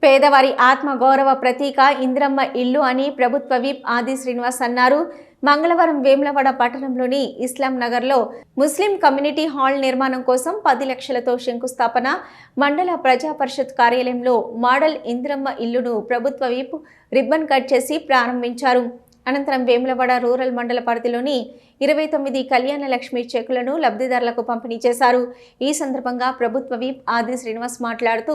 పేదవారి ఆత్మ గౌరవ ప్రతీక ఇంద్రమ్మ ఇల్లు అని ప్రభుత్వ విప్ ఆది శ్రీనివాస్ అన్నారు. మంగళవారం వేములవాడ పట్టణంలోని ఇస్లాం నగర్లో ముస్లిం కమ్యూనిటీ హాల్ నిర్మాణం కోసం 10 లక్షలతో శంకుస్థాపన, మండల ప్రజా పరిషత్ కార్యాలయంలో మోడల్ ఇంద్రమ్మ ఇల్లును ప్రభుత్వ విప్ రిబ్బన్ కట్ చేసి ప్రారంభించారు. అనంతరం వేములవాడ రూరల్ మండల పరిధిలోని 29 కళ్యాణ లక్ష్మి చెక్కులను లబ్ధిదారులకు పంపిణీ చేశారు. ఈ సందర్భంగా ప్రభుత్వ విప్ ఆది శ్రీనివాస్ మాట్లాడుతూ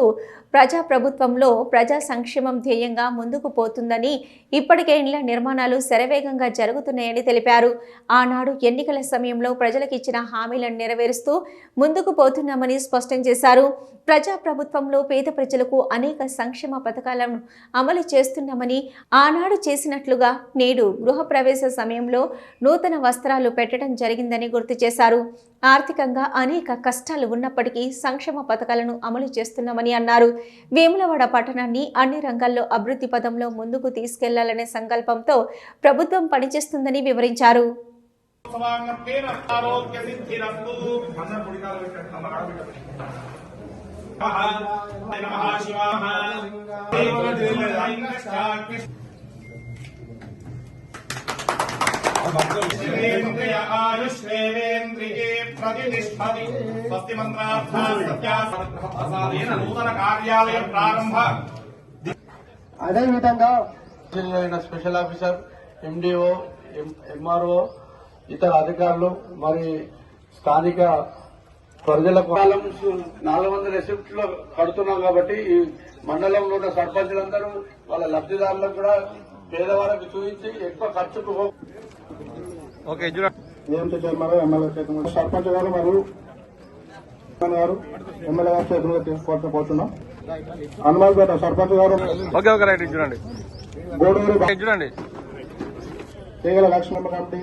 ప్రజా ప్రభుత్వంలో ప్రజా సంక్షేమం ధ్యేయంగా ముందుకు పోతుందని, ఇప్పటికే ఇండ్ల నిర్మాణాలు శరవేగంగా జరుగుతున్నాయని తెలిపారు. ఆనాడు ఎన్నికల సమయంలో ప్రజలకు ఇచ్చిన హామీలను నెరవేరుస్తూ ముందుకు పోతున్నామని స్పష్టం చేశారు. ప్రజా ప్రభుత్వంలో పేద ప్రజలకు అనేక సంక్షేమ పథకాలను అమలు చేస్తున్నామని, ఆనాడు చేసినట్లుగా నేడు గృహప్రవేశ సమయంలో నూతన వస్త్రాలు పెట్టడం జరిగిందని గుర్తు చేశారు. ఆర్థికంగా అనేక కష్టాలు ఉన్నప్పటికీ సంక్షేమ పథకాలను అమలు చేస్తున్నామని అన్నారు. వేములవాడ పట్టణాన్ని అన్ని రంగాల్లో అభివృద్ధి పదంలో ముందుకు తీసుకెళ్లాలనే సంకల్పంతో ప్రభుత్వం పనిచేస్తుందని వివరించారు. అదేవిధంగా స్పెషల్ ఆఫీసర్, ఎండిఓ, ఎంఆర్ఓ, ఇతర అధికారులు మరి స్థానిక ప్రజలకు 400 రెసిప్ట్లో కడుతున్నాం కాబట్టి ఈ మండలంలో ఉన్న సర్పంచులందరూ వాళ్ళ లబ్ధిదారులకు కూడా పేదవాళ్ళకి చూపించి ఎక్కువ ఖర్చుకు సర్పంచ్ గారు మరియు గారు ఎమ్మెల్యే గారు చేతులుగా తీసుకుపోతున్నాం. హనుమాన్పేట సర్పంచ్ గారు గోడూరు తీగల లక్ష్మమ్మ కమిటీ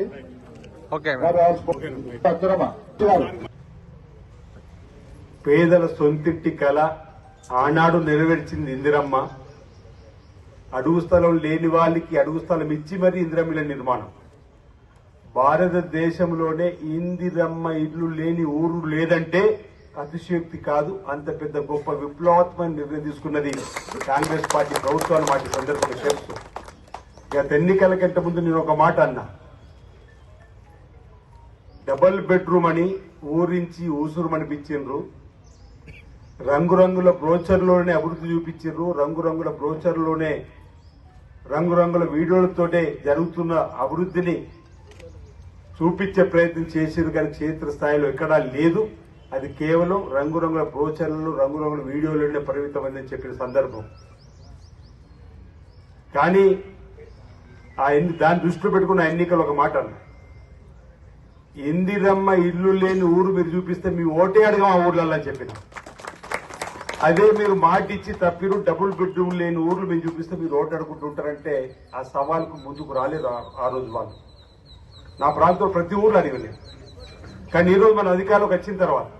పేదల సొంతింటి కళ ఆనాడు నెరవేర్చింది ఇందిరమ్మ. అడుగు స్థలం లేని వాళ్ళకి అడుగు స్థలం ఇచ్చి మరీ ఇందిరమ్మ నిర్మాణం. భారతదేశంలోనే ఇందిరమ్మ ఇల్లు లేని ఊరు లేదంటే అతిశయోక్తి కాదు. అంత పెద్ద గొప్ప విప్లవాత్మక నిర్ణయం తీసుకున్నది కాంగ్రెస్ పార్టీ ప్రభుత్వాన్ని మాట సందర్భంగా చెప్తూ, గత ఎన్నికల కంటే ముందు నేను ఒక మాట అన్నా, డబుల్ బెడ్రూమ్ అని ఊరించి ఊసురుమనిపించిండ్రు, రంగురంగుల బ్రోచర్లోనే అభివృద్ధి చూపించారు, రంగురంగుల బ్రోచర్లోనే రంగురంగుల వీడియోలతోటే జరుగుతున్న అభివృద్ధిని చూపించే ప్రయత్నం చేశారు. కానీ క్షేత్ర స్థాయిలో ఎక్కడా లేదు. అది కేవలం రంగురంగుల బ్రోచర్లు, రంగురంగుల వీడియోలోనే పరిమితమైందని చెప్పిన సందర్భం. కానీ దాన్ని దృష్టిలో పెట్టుకున్న ఎన్నికలు ఒక మాట అన్న, ఇందిరమ్మ ఇల్లు లేని ఊరు మీరు చూపిస్తే మీ ఓటే అడగం ఆ ఊర్లలో అని చెప్పిన. అదే మీరు మాట ఇచ్చి తప్పిరు డబుల్ బెడ్రూమ్ లేని ఊర్లు మీరు చూపిస్తే మీరు ఓటు అడుగుతుంటారంటే ఆ సవాల్కు ముందుకు రాలేదు ఆ రోజు వాళ్ళు. నా ప్రాంతంలో ప్రతి ఊర్లో అడగలేదు. కానీ ఈరోజు మన అధికారంలోకి వచ్చిన తర్వాత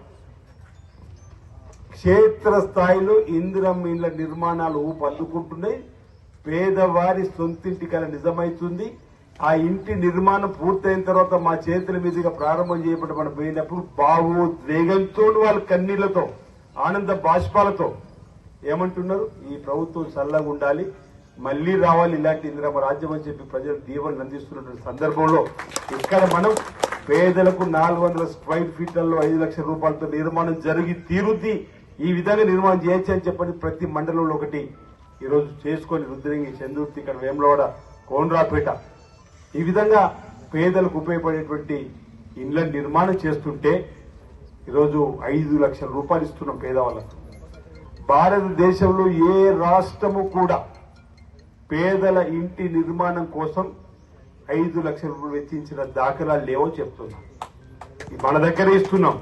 క్షేత్ర స్థాయిలో ఇందిరమ్మ ఇళ్ల నిర్మాణాలు ఊపందుకుంటున్నాయి. పేదవారి సొంతింటి కల నిజమవుతుంది. ఆ ఇంటి నిర్మాణం పూర్తయిన తర్వాత మా చేతుల మీదుగా ప్రారంభం చేయబడి మనం పోయినప్పుడు భావోద్వేగంతో వాళ్ళ కన్నీళ్లతో ఆనంద బాష్పాలతో ఏమంటున్నారు, ఈ ప్రభుత్వం చల్లగా ఉండాలి, మళ్లీ రావాలి ఇలాంటి ఇందిరమ్మ రాజ్యం అని చెప్పి ప్రజలు దీవెనలు అందిస్తున్నటువంటి సందర్భంలో ఇక్కడ మనం పేదలకు 400 స్క్వేర్ ఫీట్లలో 5 లక్షల రూపాయలతో నిర్మాణం జరిగి తీరుద్ది, ఈ విధంగా నిర్మాణం చేయొచ్చు అని చెప్పని ప్రతి మండలంలో ఒకటి ఈరోజు చేసుకొని రుద్రంగి, చందుర్తి, ఇక్కడ వేములవాడ, కోనరాపేట ఈ విధంగా పేదలకు ఉపయోగపడేటువంటి ఇండ్ల నిర్మాణం చేస్తుంటే ఈరోజు 5 లక్షల రూపాయలు ఇస్తున్నాం పేదవాళ్ళకు. భారతదేశంలో ఏ రాష్ట్రము కూడా పేదల ఇంటి నిర్మాణం కోసం 5 లక్షల రూపాయలు వెచ్చించిన దాఖలాలు లేవో చెప్తున్నాం. మన దగ్గరే ఇస్తున్నాం,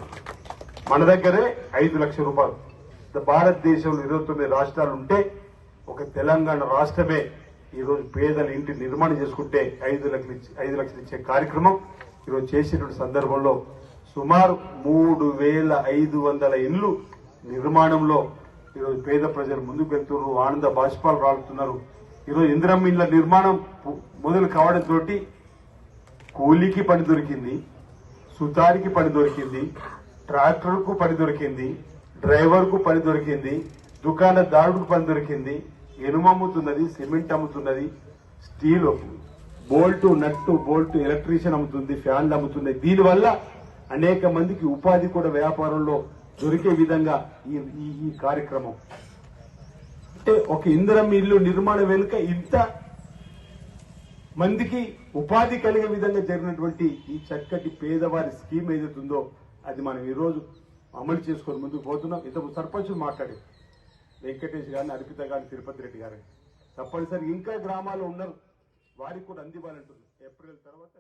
మన దగ్గరే 5 లక్షల రూపాయలు. భారతదేశంలో 29 రాష్ట్రాలు ఉంటే ఒక తెలంగాణ రాష్ట్రమే ఈరోజు పేదల ఇంటి నిర్మాణం చేసుకుంటే 5 లక్షలు ఇచ్చే కార్యక్రమం ఈరోజు చేసేటువంటి సందర్భంలో సుమారు 3500 ఇళ్లు నిర్మాణంలో ఈరోజు పేద ప్రజలు ముందుకు వెళ్తున్నారు, ఆనంద బాష్పాలు రాలుతున్నారు. ఈరోజు ఇందిరమ్మ ఇళ్ల నిర్మాణం మొదలు కావడంతో కూలీకి పని దొరికింది, సుతారికి పని దొరికింది, ట్రాక్టర్కు పని దొరికింది, డ్రైవర్కు పని దొరికింది, దుకాణదారుడికి పని దొరికింది, ఇనుము అమ్ముతున్నది, సిమెంట్ అమ్ముతున్నది, స్టీల్, బోల్ట్, నట్టు బోల్ట్, ఎలక్ట్రీషియన్ అమ్ముతుంది, ఫ్యాన్లు అమ్ముతున్నాయి. దీనివల్ల అనేక మందికి ఉపాధి కూడా వ్యాపారంలో దొరికే విధంగా ఈ కార్యక్రమం. అంటే ఒక ఇందిరమ్మ ఇల్లు నిర్మాణం వెనుక ఇంత మందికి ఉపాధి కలిగే విధంగా జరిగినటువంటి ఈ చక్కటి పేదవారి స్కీమ్ ఏదైతే ఉందో అది మనం ఈరోజు అమలు చేసుకొని ముందుకు పోతున్నాం. ఇంతకు సర్పంచులు మాట్లాడి వెంకటేష్ గారిని, అర్పిత గారిని, తిరుపతి రెడ్డి గారిని తప్పనిసరి ఇంకా గ్రామాల్లో ఉన్నారు, వారికి కూడా అందివ్వాలంటున్నారు. ఏప్రిల్ తర్వాత